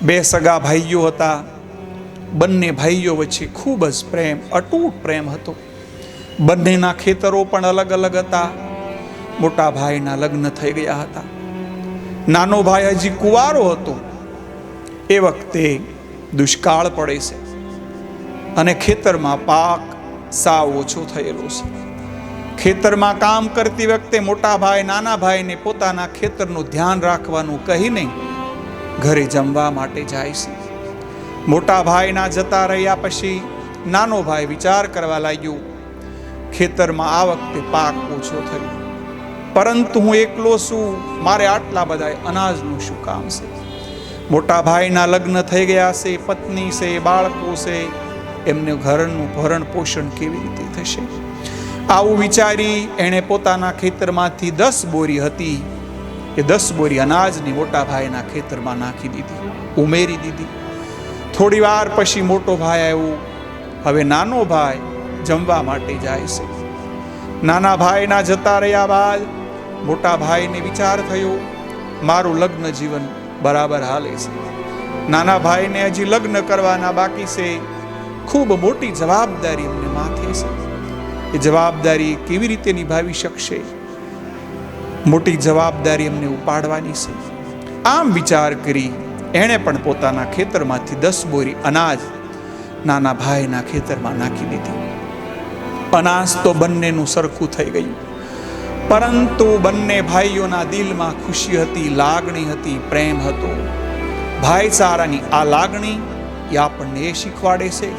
બે સગા ભાઈઓ હતા. બંને ભાઈઓ વચ્ચે ખૂબ જ પ્રેમ, અતૂટ પ્રેમ હતો. બંનેના ખેતરો પણ અલગ અલગ હતા. મોટા ભાઈના લગ્ન થઈ ગયા હતા. નાનો ભાઈ હજી કુંવારો હતો. એ વખતે દુષ્કાળ પડે છે અને ખેતરમાં પાક સાવ ઓછો થયેલો છે. ખેતરમાં કામ કરતી વખતે મોટા ભાઈ નાના ભાઈને પોતાના ખેતરનું ધ્યાન રાખવાનું કહીને ઘરે જમવા માટે જાય છે. મોટા ભાઈના જતા રહ્યા પછી નાનો ભાઈ વિચાર કરવા લાગ્યો, ખેતરમાં આ વખતે પાક ઓછો થયો, પરંતુ હું એકલો છું, મારે આટલા બધા અનાજનું શું કામ છે? મોટા ભાઈના લગ્ન થઈ ગયા છે, પત્ની છે, બાળકો છે, એમને ઘરનું ભરણ પોષણ કેવી રીતે થશે? આવું વિચારી એણે પોતાના ખેતરમાંથી 10 બોરી હતી એ 10 બોરી અનાજની મોટા ભાઈના ખેતરમાં નાખી દીધી, ઉમેરી દીધી. થોડી વાર પછી મોટો ભાઈ આવ્યો. હવે નાનો ભાઈ જમવા માટે જાય છે. નાના ભાઈના જતા રહ્યા બાદ મોટા ભાઈને વિચાર થયો, મારું લગ્ન જીવન બરાબર હાલે છે. નાના ભાઈને હજી લગ્ન કરવાના બાકી છે. ખૂબ મોટી જવાબદારી એમને માથે છે. એ જવાબદારી કેવી રીતે નિભાવી શકશે? મોટી જવાબદારી એમને ઉપાડવાની છે. આમ વિચાર કરી એણે પણ પોતાના ખેતરમાંથી 10 બોરી અનાજ નાના ભાઈના ખેતરમાં નાખી દીધી. અનાજ તો બંનેનું સરખું થઈ ગયું, પરંતુ બંને ભાઈઓના દિલમાં ખુશી હતી, લાગણી હતી, પ્રેમ હતો. ભાઈચારાની આ લાગણી એ આપણને એ શીખવાડે છે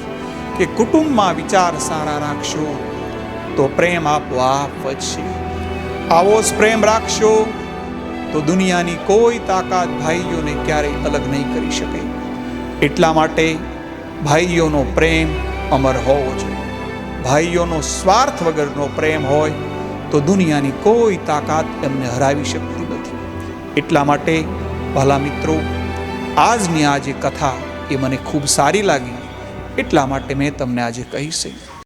કે કુટુંબમાં વિચાર સારા રાખશો તો પ્રેમ આપોઆપ વધશે. આવો જ પ્રેમ રાખશો તો દુનિયાની કોઈ તાકાત ભાઈઓને ક્યારેય અલગ નહીં કરી શકે. એટલા માટે ભાઈઓનો પ્રેમ અમર હોવો જોઈએ. ભાઈઓનો સ્વાર્થ વગરનો પ્રેમ હોય તો દુનિયાની કોઈ તાકાત એમને હરાવી શકતી નથી. એટલા માટે ભલા મિત્રો, આજની આ જે કથા એ મને ખૂબ સારી લાગી, એટલા માટે મેં તમને આજે કહી છે.